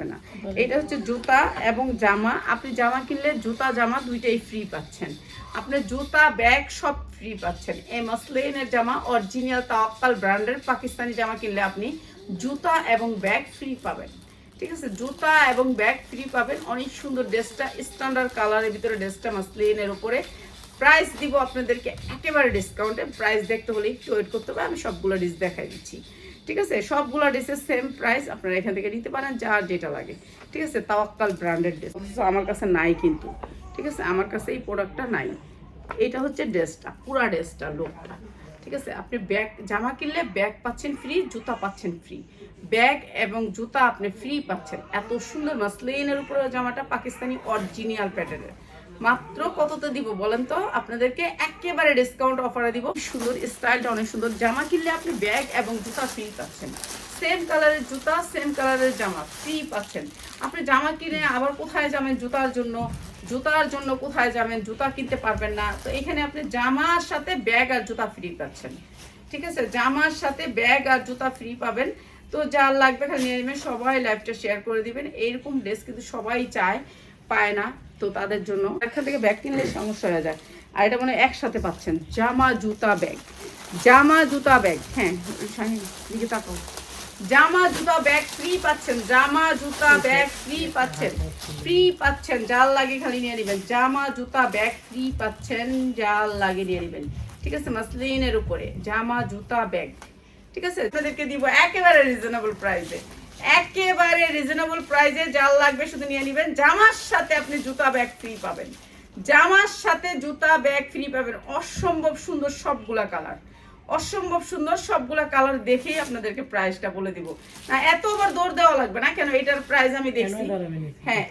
আসবে না। এটা হচ্ছে জুতা এবং জামা, আপনি জামা কিনলে জুতা জামা দুইটাই ফ্রি পাচ্ছেন। আপনি জুতা ব্যাগ সব ফ্রি পাচ্ছেন। এই মাসলিনের জামা অরিজিনাল তাওয়াক্কাল ব্র্যান্ডের পাকিস্তানি জামা কিনলে আপনি জুতা এবং ব্যাগ ফ্রি পাবেন। ঠিক আছে, জুতা এবং ব্যাগ ফ্রি পাবেন। অনেক সুন্দর ড্রেসটা, স্ট্যান্ডার্ড কালারের ভিতরে ড্রেসটা মাসলিনের উপরে। প্রাইস দিব আপনাদেরকে একেবারে ডিসকাউন্টে। প্রাইস দেখতে হলে একটু ওয়েট করতে হবে, আমি সবগুলো ডিস দেখাই দিচ্ছি। ঠিক আছে, সবগুলো ড্রেসের সেম প্রাইস, আপনারা এখান থেকে নিতে পারেন যার যেটা লাগে। ঠিক আছে, তাওয়াক্কাল ব্র্যান্ডেড ড্রেস আমার কাছে নাই কিন্তু। ঠিক আছে, আমার কাছে এই প্রোডাক্টটা নাই। এটা হচ্ছে ড্রেসটা, পুরা ড্রেসটা, লোকটা। ঠিক আছে, আপনি ব্যাগ জামা কিনলে ব্যাগ পাচ্ছেন ফ্রি, জুতা পাচ্ছেন ফ্রি। ব্যাগ এবং জুতা আপনি ফ্রি পাচ্ছেন। এত সুন্দর মাসলিনের উপরে জামাটা পাকিস্তানি অরিজিনাল প্যাটার্নের। মাত্র কততে দিব বলেন তো? আপনাদেরকে একেবারে ডিসকাউন্ট অফারে দিব। সুন্দর স্টাইলটা অনেক সুন্দর। জামা কিনলে আপনি ব্যাগ এবং জুতা ফ্রি পাচ্ছেন। সেম কালারের জুতা, সেম কালারের জামা ফ্রি পাচ্ছেন। আপনি জামা কিনে আবার কোথায় যাবেন জুতার জন্য? জুতার জন্য কোথায় যাবেন? জুতা কিনতে পারবেন না, তো এখানে আপনি জামার সাথে ব্যাগ আর জুতা ফ্রি পাচ্ছেন। ঠিক আছে, জামার সাথে ব্যাগ আর জুতা ফ্রি পাবেন। তো যার লাগবে খালি নিয়ে নেবেন। সবাই লাইভটা শেয়ার করে দিবেন। এইরকম ড্রেস কিন্তু সবাই চায়, পায় না, তো তাদের জন্য এখান থেকে ব্যাগ কিনলে সমস্যা হয়ে যায়। আর এটা মানে একসাথে পাচ্ছেন, জামা জুতা ব্যাগ, জামা জুতা ব্যাগ। হ্যাঁ, দিকে তাকাও। জামা জুতা ব্যাগ ফ্রি পাচ্ছেন, জামা জুতা ব্যাগ ফ্রি পাচ্ছেন, ফ্রি পাচ্ছেন। জাল লাগে খালি নিয়ে নেবেন। জামা জুতা ব্যাগ ফ্রি পাচ্ছেন, জাল লাগে নিয়ে নেবেন। ঠিক আছে, মাসলিনের উপরে জামা জুতা ব্যাগ। ঠিক আছে, আপনাদেরকে দিব একেবারে রিজনেবল প্রাইসে, একেবারে রিজনেবল প্রাইসে। জাল লাগবে শুধু নিয়ে নেবেন। জামার সাথে আপনি জুতা ব্যাগ ফ্রি পাবেন, জামার সাথে জুতা ব্যাগ ফ্রি পাবেন। অসম্ভব সুন্দর সবগুলা কালার, অসম্ভব সুন্দর সবগুলা কালার দেখেই আপনাদেরকে প্রাইসটা বলে দিব। না এত আবার দৌড় দেওয়া লাগবে না, কেন এটার প্রাইস আমি দেখছি। হ্যাঁ,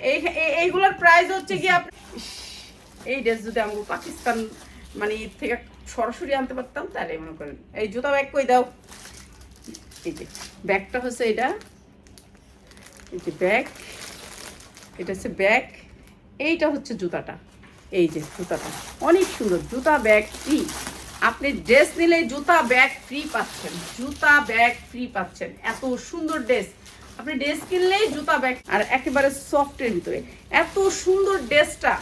এইগুলোর প্রাইস হচ্ছে কি, আপনি এই ড্রেস যদি আমি পাকিস্তান মানে থেকে সরাসরি আনতে পারতাম তাহলে মনে করেন। এই জুতা ব্যাগ কই দাও, এই যে ব্যাগটা হচ্ছে এটা, এই যে ব্যাগ, এটা হচ্ছে ব্যাগ, এইটা হচ্ছে জুতাটা। এই যে জুতাটা অনেক সুন্দর, জুতা ব্যাগ ফ্রি। আপনি ড্রেস নিলে জুতা ব্যাগ ফ্রি পাচ্ছেন, জুতা ব্যাগ ফ্রি পাচ্ছেন। এত সুন্দর ড্রেস, আপনি ড্রেস কিনলেই জুতা ব্যাগ। আর একেবারে সফটের ভিতরে এত সুন্দর ড্রেসটা,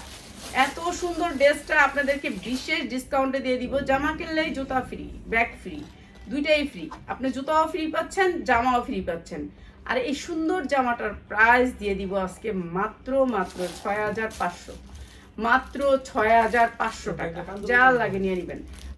এত সুন্দর ড্রেসটা আপনাদেরকে বিশেষ ডিসকাউন্টে দিয়ে দিব। জামা কিনলেই জুতা ফ্রি, ব্যাগ ফ্রি, দুইটাই ফ্রি। আপনি জুতাও ফ্রি পাচ্ছেন, জামাও ফ্রি পাচ্ছেন। আর এই সুন্দর জামাটার প্রাইস দিয়ে দিব আজকে মাত্র 6500, মাত্র 6500 টাকা। যা লাগে নিয়ে নেবেন।